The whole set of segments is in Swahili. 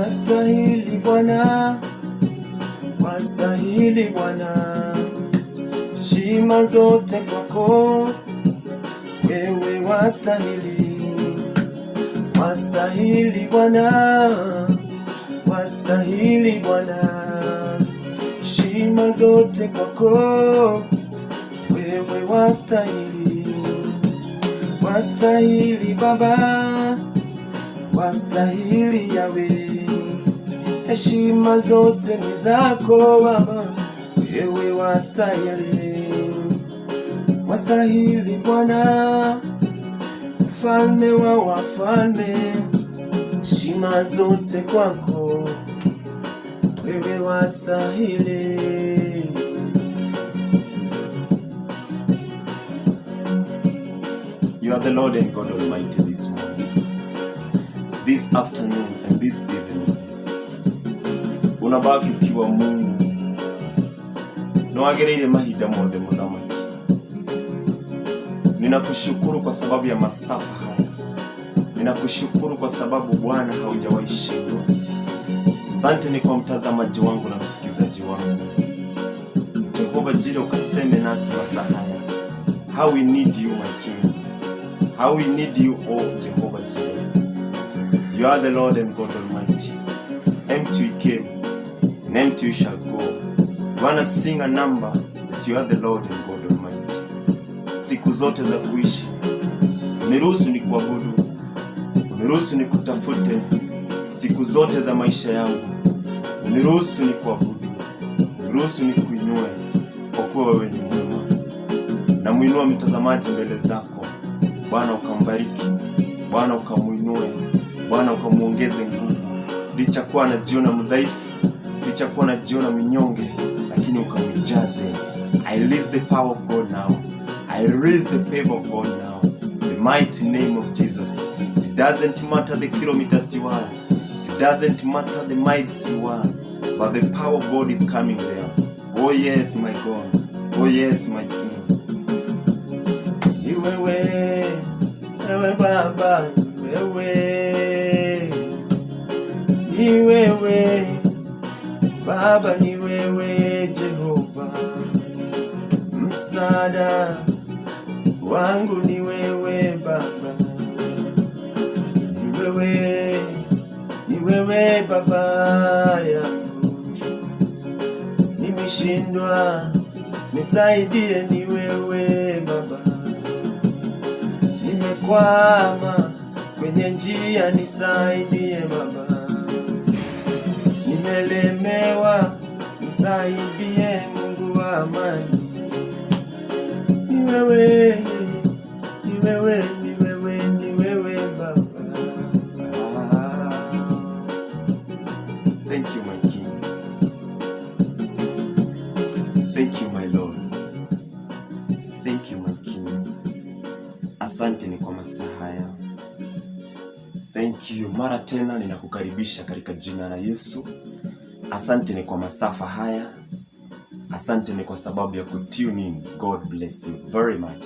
Wastahili Bwana, wastahili Bwana, heshima zote kwako wewe wastahili. Wastahili Bwana, wastahili Bwana, heshima zote kwako wewe wastahili. Wastahili Baba, wastahili Yahweh, heshima zote ni zako Baba, wewe wastahili. Wastahili Bwana, mfalme wa wafalme, heshima zote kwako wewe wastahili. You are the Lord and God Almighty this morning, this afternoon and this evening. Unabaki ukiwa Mungu na wagereire mahida mothe Muthamaki. Ninakushukuru kwa sababu ya masafa haya. Ninakushukuru kwa sababu Bwana haujawahi shindwa. Asante ni kwa mtazamaji wangu na msikizaji wangu. Jehova Jireh, ukaseme nasi masaa haya. How we need you, my King. How we need you, oh Jehovah Jireh. You are the Lord and God Almighty. Empty we came, and empty we shall go. We wanna sing a number that you are the Lord and God Almighty. Siku zote za kuishi niruhusu ni kuabudu, niruhusu ni kutafute. Siku zote za maisha yangu niruhusu ni kuabudu, niruhusu ni kuinue, kwa kuwa wewe ni mwema. Na muinua mtazamaji mbele zako Bwana, ukambariki Bwana, ukamuinue Bwana, ukamuongeze nguvu. Licha kuwa anajiona mdhaifu, licha kuwa anajiona mnyonge, lakini ukamjaze. I release the power of God now. I release the favor of God now. The mighty name of Jesus. It doesn't matter the kilometers you are. It doesn't matter the miles you are. But the power of God is coming there. Oh yes, my God. Oh yes, my King. Ni wewe, wewe Baba, ni wewe. Ni wewe, Baba, ni wewe Jehova. Msaada wangu ni wewe Baba, ni wewe Baba yangu. Nimeshindwa, nisaidie, ni wewe Baba. Nimekwama kwenye njia, nisaidie Baba. Nimelemewa, nisaidie Mungu wa amani. Ni wewe, ni wewe, ni wewe, ni wewe Baba. Thank you, my King. Thank you, my Lord. Thank you, my King. Asante ni kwa masaa haya. Thank you. Mara tena ninakukaribisha katika jina la Yesu. Asante ni kwa masafa haya. Asante ni kwa sababu ya kutune in. God bless you very much.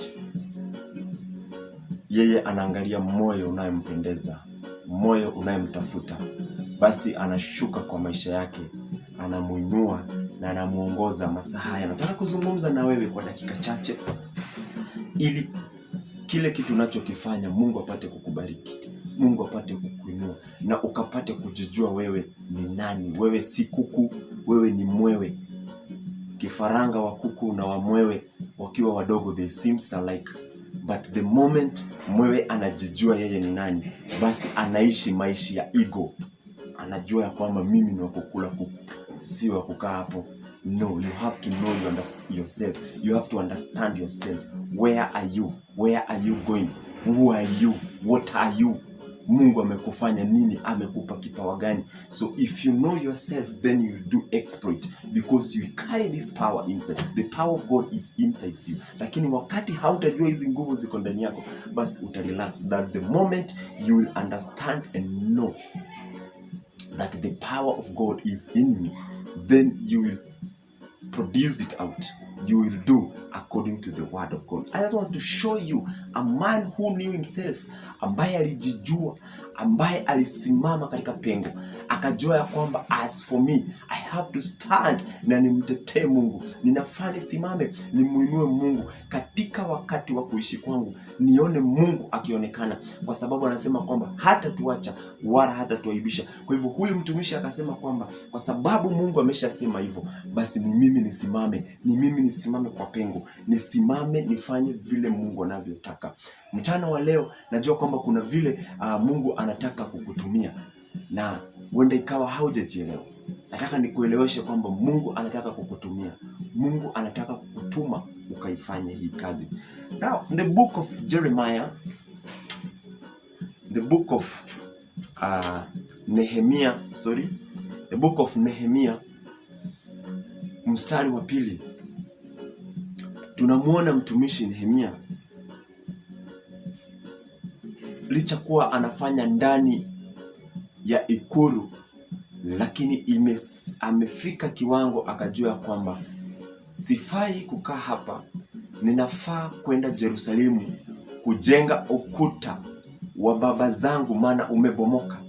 Yeye anaangalia moyo unayempendeza, moyo unayemtafuta. Basi anashuka kwa maisha yake, anamuinua na anamuongoza masaa haya. Nataka kuzungumza na wewe kwa dakika chache ili kile kitu unachokifanya Mungu apate kukubariki, Mungu apate kukuinua na ukapate kujijua wewe ni nani. Wewe si kuku, wewe ni mwewe. Kifaranga wa kuku na wa mwewe wakiwa wadogo, they seems alike, but the moment mwewe anajijua yeye ni nani, basi anaishi maisha ya ego. Anajua ya kwamba mimi ni wa kukula kuku, si wa kukaa hapo. No, you have to know yourself. You have to understand yourself. Where are you? Where are you going? Who are you? What are you? Mungu amekufanya nini? Amekupa kipawa gani? So if you know yourself, then you do exploit, because you carry this power inside. The power of God is inside you. Lakini wakati hautajua hizi nguvu ziko ndani yako, basi utarelax. That the moment you will understand and know that the power of God is in me, then you will produce it out. you will do according to the word of God. I just want to show you a man who knew himself, ambaye alijijua, ambaye alisimama katika pengo, akajua ya kwamba as for me, I have to stand na nimtetee Mungu. Ninafaa nisimame, nimuinue Mungu katika wakati wa kuishi kwangu, nione Mungu akionekana, kwa sababu anasema kwamba hata tuacha wala hata tuaibisha. Kwa hivyo huyu mtumishi akasema kwamba kwa sababu Mungu ameshasema hivyo, basi ni mimi nisimame kwa pengo, nisimame nifanye vile Mungu anavyotaka. Mchana wa leo najua kwamba kuna vile Mungu anataka kukutumia, na wenda ikawa haujajielewa. Nataka nikueleweshe kwamba Mungu anataka kukutumia. Mungu anataka kukutuma ukaifanye hii kazi. Now, the book of Jeremiah, the book of Nehemiah, mstari wa 2, tunamuona mtumishi Nehemia, licha kuwa anafanya ndani ya ikulu, lakini amefika kiwango akajua kwamba sifai kukaa hapa, ninafaa kwenda Yerusalemu kujenga ukuta wa baba zangu, maana umebomoka.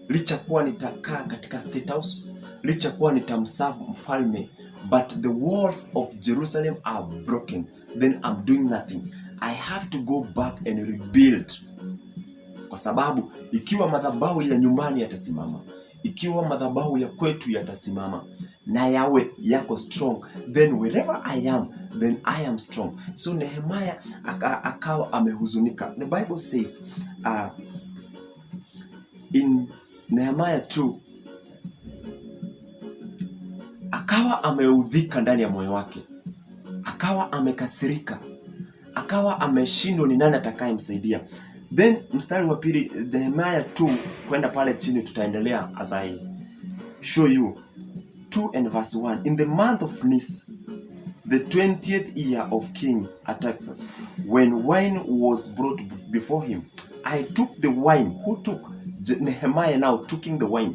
Licha kuwa nitakaa katika state house, licha kuwa nitamserve mfalme, but the walls of Jerusalem are broken, then I'm doing nothing. I have to go back and rebuild. Kwa sababu ikiwa madhabahu ya nyumbani yatasimama, ikiwa madhabahu ya kwetu yatasimama na yawe yako strong, then wherever I am, then I am strong. So Nehemiah akawa amehuzunika. The Bible says in Nehemiah 2, akawa ameudhika ndani ya moyo wake, akawa amekasirika, akawa ameshindwa ni nani atakayemsaidia. Then mstari wa 2, Nehemiah 2 kwenda pale chini, tutaendelea as I show you 2 and verse 1. In the month of Nis, the 20th year of King Artaxerxes, when wine was brought before him, I took the wine. Who took? Nehemiah now taking the wine.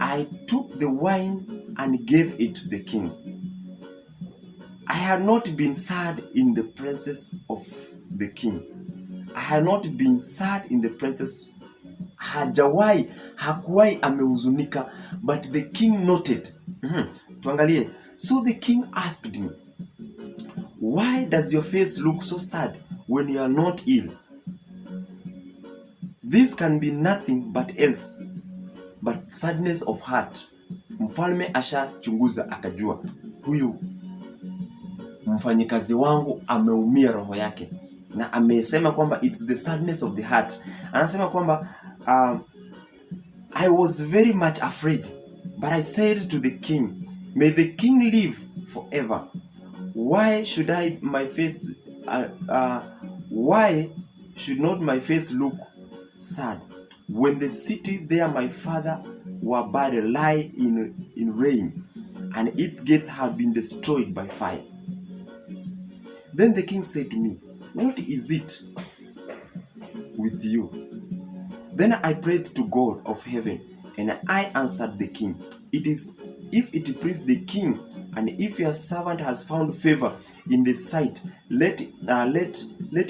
I took the wine and gave it to the king. I had not been sad in the presence of the king. I had not been sad in the presence. Hakuwai amehuzunika, but the king noted. Tuangalie. So the king asked me, why does your face look so sad when you are not ill? This can be nothing but else but sadness of heart. Mfalme ashachunguza akajua huyu mfanyikazi wangu ameumia roho yake, na amesema kwamba it's the sadness of the heart. Anasema kwamba I was very much afraid, but I said to the king, may the king live forever. Why should not my face look sad when the city there my father were buried lie in ruin, and its gates have been destroyed by fire? Then the king said to me, what is it with you? Then I prayed to God of heaven, and I answered the king, if it please the king, and if your servant has found favor in the sight, let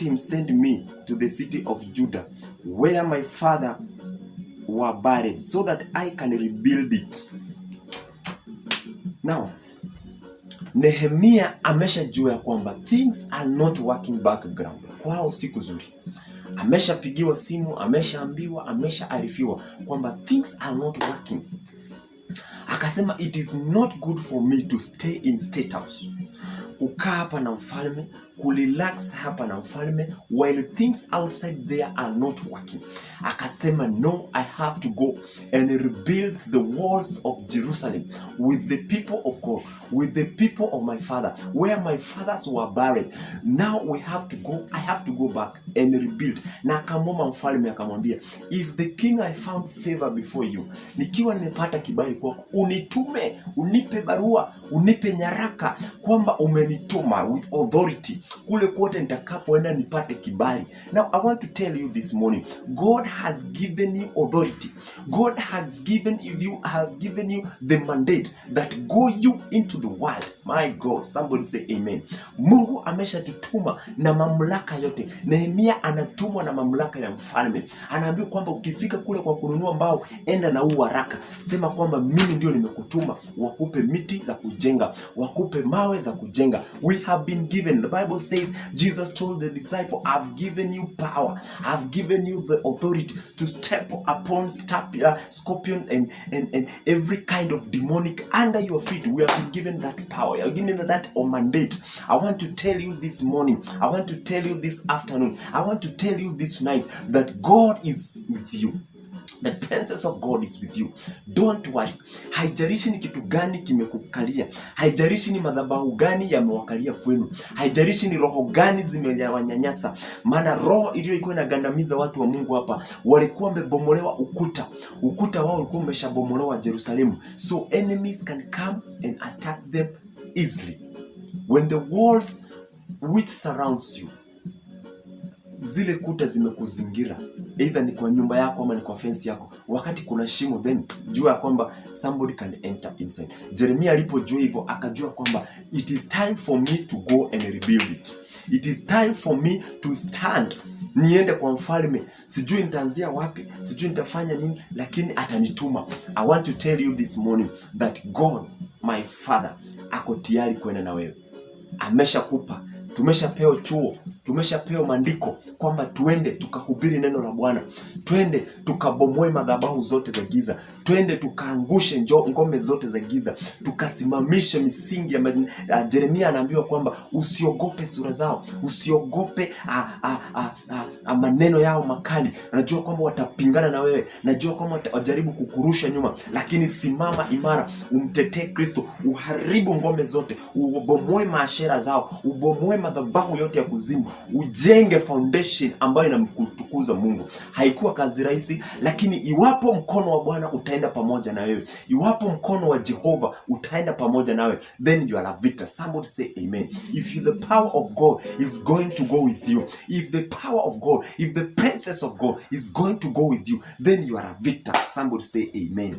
him send me to the city of Judah, where my father were buried, so that I can rebuild it. Now, Nehemia ameshajua ya kwamba things are not working background. Kwao si kuzuri. Ameshapigiwa simu, ameshaambiwa, ameshaarifiwa kwamba things are not working. Akasema it is not good for me to stay in state house. Kukaa hapa na mfalme, kurelax hapa na mfalme, while things outside there are not working. Akasema no, I have to go and rebuild the walls of Jerusalem with the people of God, with the people of my father, where my fathers were buried. Now I have to go back and rebuild. Na akamwomba mfalme akamwambia, if the king I found favor before you, nikiwa nimepata kibali kwako, unitume, unipe barua, unipe nyaraka kwamba umenituma with authority kule kote nitakapoenda nipate kibali. Now I want to tell you this morning, God has given you authority. God has given you the mandate that go you into the world. My God, somebody say amen. Mungu ameshatutuma na mamlaka yote. Nehemia anatumwa na mamlaka ya mfalme. Anaambiwa kwamba ukifika kule kwa kununua mbao, enda na huu haraka. Sema kwamba mimi ndio nimekutuma, wakupe miti za kujenga, wakupe mawe za kujenga. We have been given. The Bible says Jesus told the disciple, I've given you power. I've given you the authority to step upon scorpion and every kind of demonic under your feet. We have been given that power. We are given that mandate. I want to tell you this morning, I want to tell you this afternoon, I want to tell you this night that God is with you. The presence of God is with you. Don't worry. Haijarishi ni kitu gani kimekukalia. Haijarishi ni madhabahu gani yamewakalia kwenu. Haijarishi ni roho gani zimewanyanyasa. Maana roho iliyokuwa inagandamiza watu wa Mungu hapa walikuwa wamebomolewa ukuta. Ukuta wao ulikuwa umeshabomolewa Yerusalemu. So enemies can come and attack them easily. When the walls which surrounds you, zile kuta zimekuzingira, either ni kwa nyumba yako ama ni kwa fence yako, wakati kuna shimo, then jua kwamba somebody can enter inside. Jeremia alipojua hivyo akajua kwamba it is time for me to go and rebuild it. It is time for me to stand. Niende kwa mfalme, sijui nitaanzia wapi, sijui nitafanya nini, lakini atanituma. I want to tell you this morning that God, my Father, ako tayari kwenda na wewe. Ameshakupa, tumeshapewa chuo, tumeshapewa maandiko kwamba tuende tukahubiri neno la Bwana, twende tukabomoe madhabahu zote za giza, twende tukaangushe ngome zote za giza, tukasimamishe misingi ya Jeremia anaambiwa kwamba usiogope sura zao, usiogope maneno yao makali. Najua kwamba watapingana na wewe, najua kwamba watajaribu kukurusha nyuma, lakini simama imara, umtetee Kristo, uharibu ngome zote, ubomoe maashera zao, ubomoe madhabahu yote ya kuzimu, ujenge foundation ambayo inamtukuza Mungu. Haikuwa kazi rahisi, lakini iwapo mkono wa Bwana utaenda pamoja na wewe, iwapo mkono wa Jehova utaenda pamoja nawe, then you are a victor. Somebody say amen. If the power of God is going to go with you, if the power of God, if the presence of God is going to go with you, then you are a victor. Somebody say amen.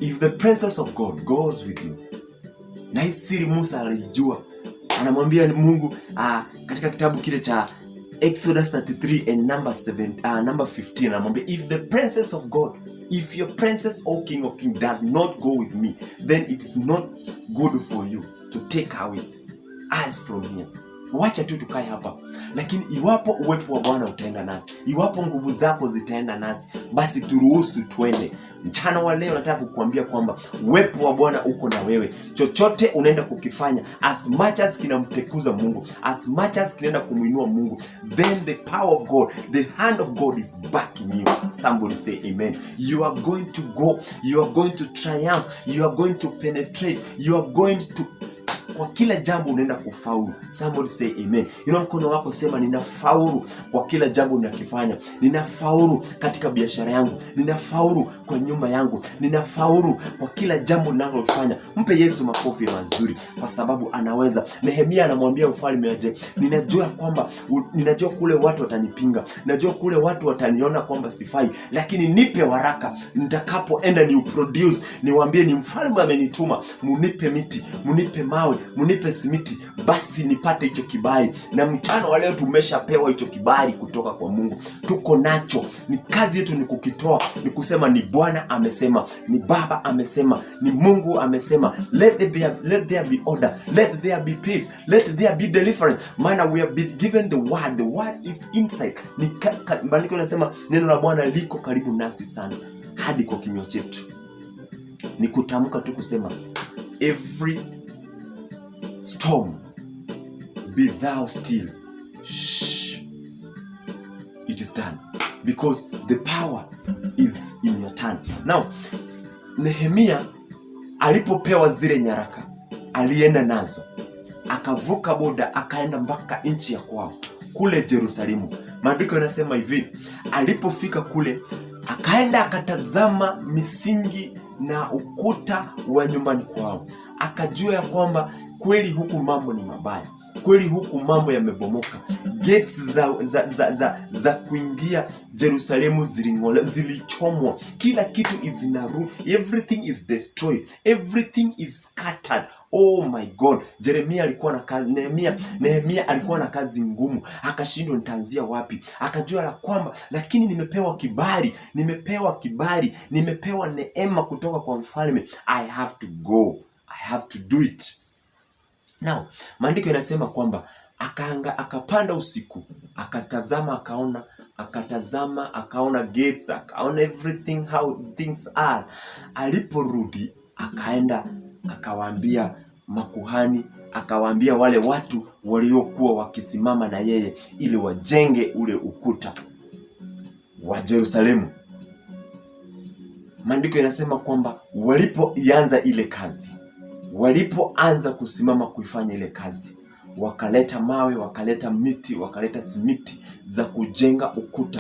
If the presence of God goes with you. Na hii siri Musa alijua. Anamwambia Mungu katika kitabu kile cha Exodus 33 and number 15, anamwambia if the presence of God, if your presence, O King of Kings, does not go with me, then it is not good for you to take away us from here. Wacha tu tukae hapa, lakini iwapo uwepo wa Bwana utaenda nasi, iwapo nguvu zako zitaenda nasi, basi turuhusu twende. Mchana wa leo nataka kukuambia kwamba uwepo wa Bwana uko na wewe. Chochote unaenda kukifanya, as much as kinamtekuza Mungu, as much as kinaenda kumuinua Mungu, then the power of God, the hand of God is backing you. Somebody say amen. You are going to go, you are going to triumph, you are going to penetrate, you are going to, kwa kila jambo unaenda kufaulu. Somebody say amen. Inua mkono wako, sema ninafaulu kwa kila jambo ninakifanya. Ninafaulu katika biashara yangu, ninafaulu kwa nyumba yangu, ninafaulu kwa kila jambo ninalofanya. Mpe Yesu makofi mazuri kwa sababu anaweza. Nehemia anamwambia mfalme aje, ninajua kule watu watanipinga, najua kule watu wataniona kwamba sifai, lakini nipe waraka nitakapoenda ni produce, niwaambie ni mfalme amenituma, munipe miti, munipe mawe, munipe simiti, basi nipate hicho kibali. Na mchana wa leo tumeshapewa hicho kibali kutoka kwa Mungu. Tuko nacho. Ni kazi yetu ni kukitoa, ni kusema ni Bwana amesema, ni Baba amesema, ni Mungu amesema. Let there be order, let there be peace, let there be deliverance. Maana we have been given the word. The word is inside. Ni maandiko yanasema neno la Bwana liko karibu nasi sana, hadi kwa kinywa chetu. Ni kutamka tu kusema every storm, be thou still. Shh. It is done. Because the power is in your tongue. Now, Nehemia alipopewa zile nyaraka, alienda nazo. Akavuka boda, akaenda mpaka nchi ya kwao, kule Yerusalemu. Maandiko yanasema hivi, alipofika kule, akaenda akatazama misingi na ukuta wa nyumbani kwao. Akajua ya kwamba kweli huku mambo ni mabaya, kweli huku mambo yamebomoka. gates za kuingia Jerusalemu zilichomwa. Kila kitu is in a room. Everything is destroyed. Everything is scattered. Oh my God. Nehemia alikuwa na kazi ngumu. Akashindwa nitaanzia wapi. Akajua la kwamba lakini nimepewa kibali, nimepewa neema kutoka kwa mfalme. I have to go. I have to do it. Now, maandiko yanasema kwamba akapanda usiku, akaona gates, akaona everything how things are. Aliporudi akaenda akawaambia makuhani, akawaambia wale watu waliokuwa wakisimama na yeye ili wajenge ule ukuta wa Yerusalemu. Maandiko yanasema kwamba walipoanza ile kazi, walipoanza kusimama kuifanya ile kazi, wakaleta mawe, wakaleta miti, wakaleta simiti za kujenga ukuta.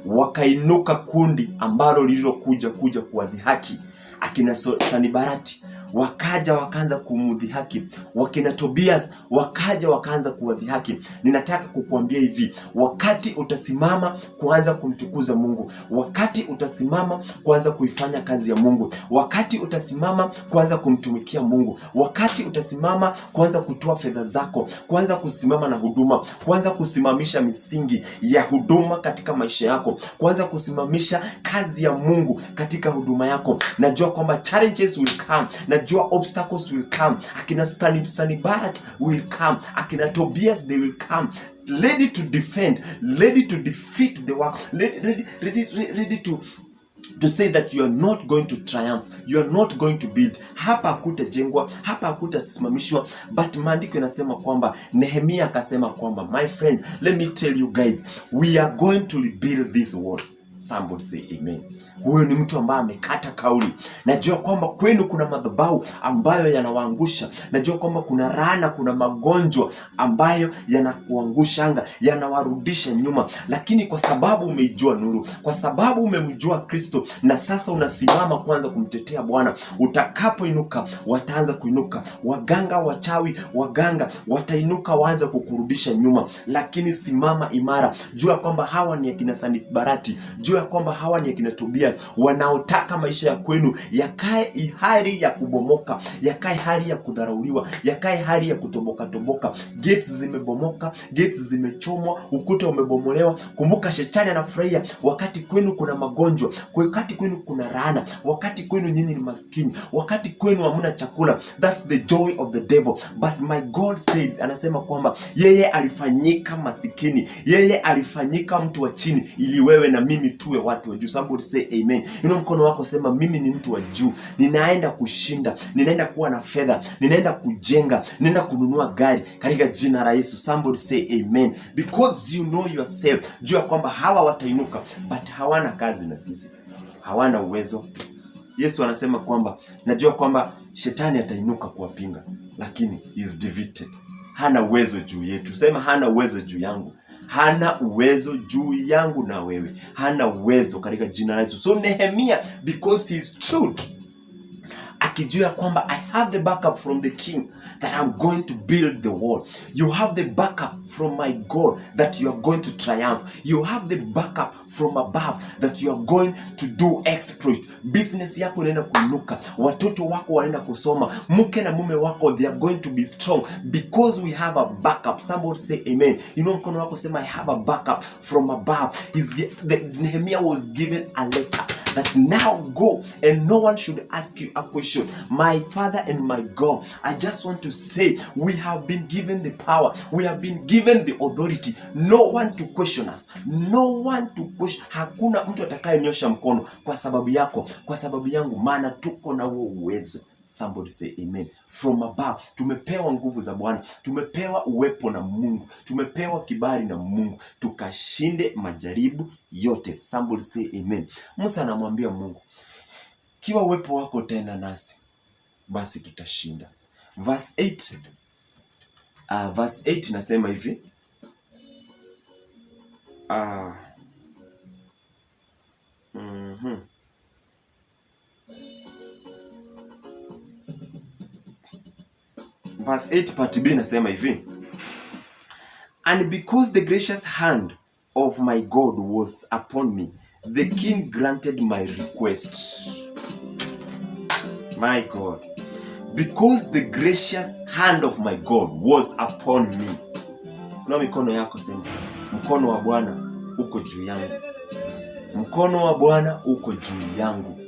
Wakainuka kundi ambalo lililokuja kuwadhihaki akina Sanibarati, wakaanza kumudhihaki. Wakina Tobias wakaanza kuwadhihaki. Ninataka kukuambia hivi, wakati utasimama kuanza kumtukuza Mungu, wakati utasimama kuanza kuifanya kazi ya Mungu, wakati utasimama kuanza kumtumikia Mungu, wakati utasimama kuanza kutoa fedha zako, kuanza kusimama na huduma, kuanza kusimamisha misingi ya huduma katika maisha yako, kuanza kusimamisha kazi ya Mungu katika huduma yako, najua kwamba challenges will come. Najua obstacles will come. Akina Sanibarat will come. Akina Tobias, they will come, ready to defend, ready to defeat the work, ready to say that you are not going to triumph, you are not going to build. Hapa hakutajengwa, hapa hakutasimamishwa. But maandiko yanasema kwamba Nehemia akasema kwamba, my friend, let me tell you guys, we are going to rebuild this wall. Somebody say amen. Huyo ni mtu ambaye amekata kauli. Najua kwamba kwenu kuna madhabahu ambayo yanawaangusha. Najua kwamba kuna laana, kuna magonjwa ambayo yanakuangushanga, yanawarudisha nyuma. Lakini kwa sababu umeijua nuru, kwa sababu umemjua Kristo, na sasa unasimama kwanza kumtetea Bwana, utakapoinuka wataanza kuinuka. Waganga, wachawi, watainuka waanze kukurudisha nyuma. Lakini simama imara. Jua kwamba hawa ni akina Sanibarati. Jua kwamba hawa ni akina Tobias, wanaotaka maisha ya kwenu yakae hali ya kubomoka, yakae hali ya kudharauliwa, yakae hali ya kutoboka. Gates zimebomoka, gates zimechomwa, ukuta umebomolewa. Kumbuka shetani anafurahia wakati kwenu kuna magonjwa, wakati kwenu kuna laana, wakati kwenu nyinyi ni maskini, wakati kwenu hamna chakula. That's the joy of the devil. But my God said, anasema kwamba yeye alifanyika masikini, yeye alifanyika mtu wa chini ili wewe na mimi tuwe watu wa juu. Somebody say amen. Mkono wako sema, mimi ni mtu wa juu, ninaenda kushinda, ninaenda kuwa na fedha, ninaenda kujenga, ninaenda kununua gari katika jina la Yesu. Somebody say amen. Because you know yourself. Jua kwamba hawa watainuka, but hawana kazi na sisi, hawana uwezo. Yesu anasema kwamba najua kwamba shetani atainuka kuwapinga, lakini is defeated. Hana uwezo juu yetu. Sema, hana uwezo juu yangu. Hana uwezo juu yangu na wewe. Hana uwezo katika jina la Yesu. So Nehemia, because he stood, akijua kwamba I have the backup from the king that I'm going to build the wall. You have the backup from my God that you are going to triumph. You have the backup from above that you are going to do exploit. Business yako inaenda kuinuka, watoto wako wanaenda kusoma, mke na mume wako, they are going to be strong because we have a backup. Somebody say amen. Mkono wako sema, I have a backup from above. Nehemia was given a letter that now go and no one should ask you a question. My Father and my God, I just want to say, we have been given the power, we have been given the authority. No one to question us, no one to question. Hakuna mtu atakayenyosha mkono kwa sababu yako, kwa sababu yangu, maana tuko na huo uwezo. Somebody say amen. From above, tumepewa nguvu za Bwana, tumepewa uwepo na Mungu, tumepewa kibali na Mungu, tukashinde majaribu yote. Somebody say amen. Musa anamwambia Mungu, kiwa uwepo wako tena nasi, basi tutashinda. Verse 8 nasema hivi. Verse 8 part B nasema hivi. And because the gracious hand of my God was upon me, the king granted my request. My God. Because the gracious hand of my God was upon me. Kuna mikono yako sema, mkono wa Bwana uko juu yangu. Mkono wa Bwana uko juu yangu.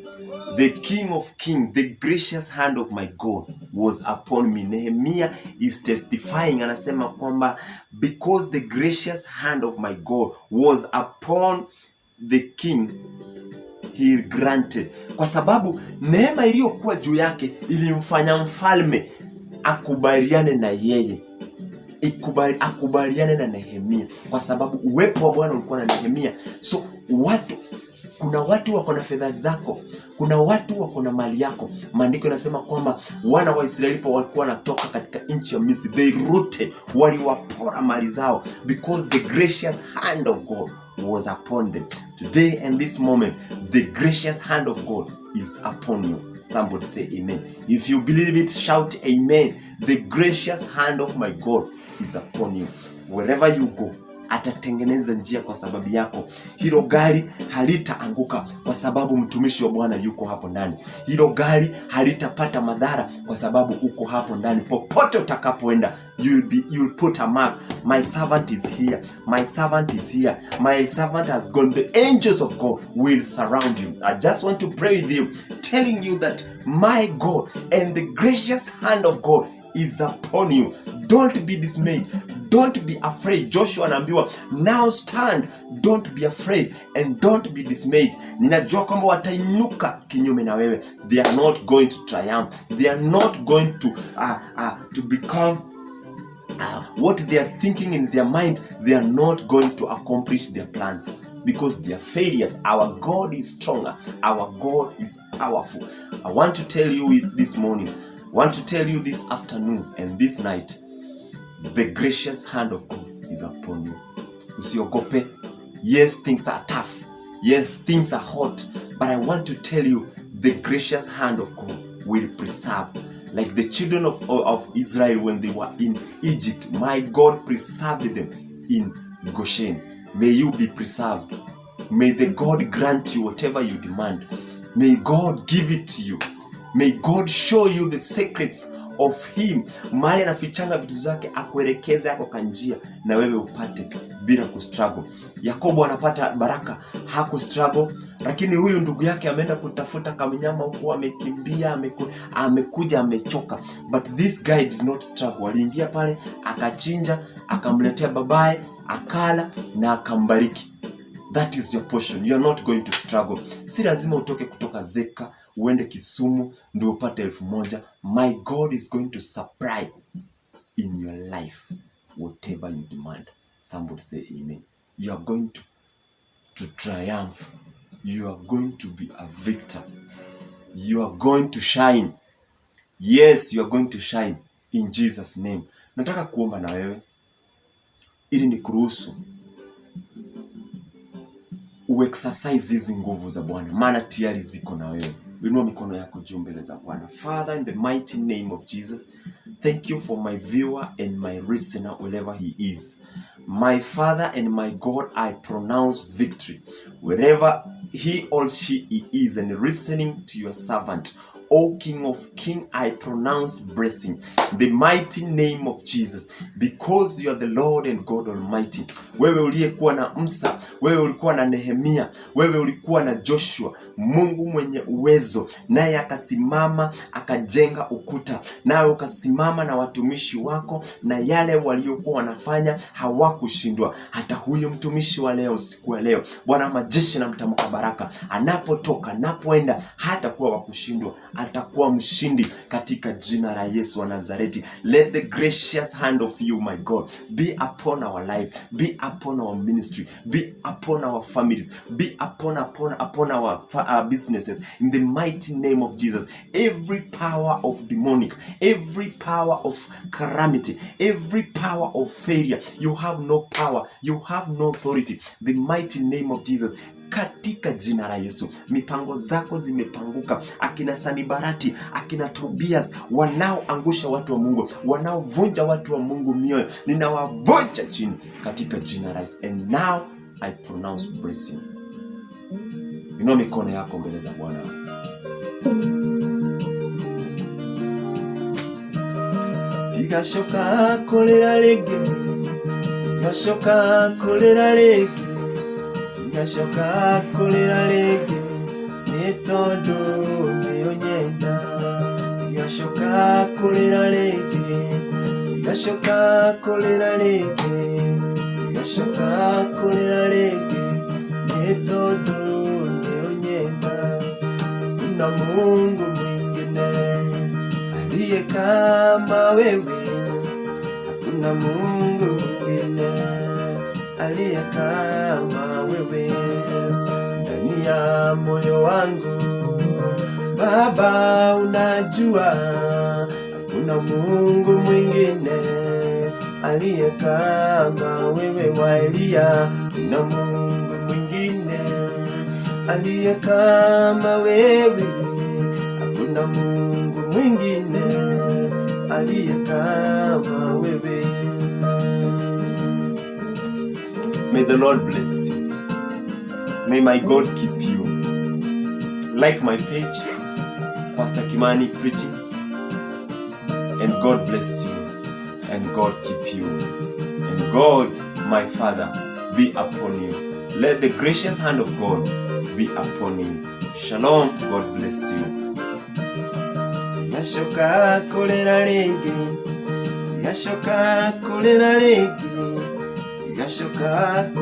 The King of Kings, the gracious hand of my God was upon me. Nehemiah is testifying, anasema kwamba because the gracious hand of my God was upon the king, he granted. Kwa sababu neema iliyokuwa juu yake ilimfanya mfalme akubaliane na yeye. Akubaliane na Nehemia kwa sababu uwepo wa Bwana ulikuwa na Nehemia. So kuna watu wako na fedha zako, kuna watu wako na mali yako. Maandiko yanasema kwamba wana wa Israeli walikuwa wanatoka katika nchi ya Misri, they rooted, waliwapora mali zao because the gracious hand of God was upon them. Today and this moment, the gracious hand of God is upon you. Somebody say amen. If you believe it, shout amen. The gracious hand of my God is upon you. Wherever you go, atatengeneza njia kwa sababu yako. Hilo gari halitaanguka kwa sababu mtumishi wa Bwana yuko hapo ndani. Hilo gari halitapata madhara kwa sababu uko hapo ndani. Popote utakapoenda, you'll put a mark. My servant is here. My servant is here. My servant has gone. The angels of God will surround you. I just want to pray with you, telling you that my God and the gracious hand of God is upon you. Don't be dismayed. Don't be afraid. Joshua anaambiwa, now stand, don't be afraid and don't be dismayed. Ninajua kwamba watainuka kinyume na wewe. They are not going to triumph. They are not going to become what they are thinking in their mind. They are not going to accomplish their plans because they are failures. Our God is stronger. Our God is powerful. I want to tell you this morning, I want to tell you this afternoon and this night, the gracious hand of God is upon you. Usiogope. Yes, things are tough. Yes, things are hot. But I want to tell you, the gracious hand of God will preserve. Like the children of Israel when they were in Egypt, my God preserved them in Goshen. May you be preserved. May the God grant you whatever you demand. May God give it to you. May God show you the secrets of him. Mahali anafichanga vitu zake akuelekeze yako kanjia na wewe upate bila kustruggle. Yakobo anapata baraka, hakustruggle, lakini huyu ndugu yake ameenda kutafuta kaminyama huko, amekimbia, amekuja amechoka. But this guy did not struggle. Aliingia pale, akachinja, akamletea babaye, akala na akambariki. That is your portion. You are not going to struggle. Si lazima utoke kutoka Thika uende Kisumu ndio upate 1,000. My God is going to supply in your life whatever you demand. Somebody say amen. You are going to triumph. You are going to be a victor. You are going to shine. Yes, you are going to shine in Jesus' name. Nataka kuomba na wewe ili nikuruhusu uexercise hizi nguvu za Bwana, maana tayari ziko na wewe. Inua mikono yako juu mbele za Bwana. Father, in the mighty name of Jesus, thank you for my viewer and my listener wherever he is. My Father and my God, I pronounce victory wherever he or she is and listening to your servant. O King of Kings, I pronounce blessing. The mighty name of Jesus, because you are the Lord and God Almighty. Wewe uliyekuwa na Musa, wewe ulikuwa na Nehemia, wewe ulikuwa na Joshua, Mungu mwenye uwezo, naye akasimama akajenga ukuta, nawe ukasimama na watumishi wako, na yale waliokuwa wanafanya hawakushindwa. Hata huyu mtumishi wa leo, siku ya leo, Bwana majeshi namtamka baraka, anapotoka, anapoenda, hata kuwa wakushindwa, atakuwa mshindi katika jina la Yesu wa Nazareti. Let the gracious hand of you, my God, be upon our life, be upon our ministry, be upon our families, be upon our businesses. In the mighty name of Jesus, every power of demonic, every power of calamity, every power of failure, you have no power, you have no authority. The mighty name of Jesus, katika jina la Yesu. Mipango zako zimepanguka. Akina Sanibarati, akina Tobias, wanaoangusha watu wa Mungu, wanaovunja watu wa Mungu mioyo, ninawavunja chini katika jina la Yesu. And now I pronounce blessing. Inua mikono yako mbele za Bwana. Piga shoka kolera lege, piga shoka kolera lege, piga shoka kolera lege, nitondo neonyenda. Piga shoka kolera lege, piga shoka kolera lege, piga shoka kolera lege, nitondo neonyenda. Kuna Mungu mwingine aliye kama wewe, hakuna Mungu mwingine aliye kama wewe. Ndani ya moyo wangu Baba unajua, hakuna Mungu mwingine aliye kama wewe. Wa Elia, kuna Mungu mwingine aliye kama wewe, hakuna Mungu mwingine aliye kama wewe. May the Lord bless you. May my God keep you. Like my page, Pastor Kimani Preachings, and God bless you, and God keep you, and God, my Father, be upon you. Let the gracious hand of God be upon you. Shalom. God bless you. Yashoka kolera lege, yashoka kolera lege, yashoka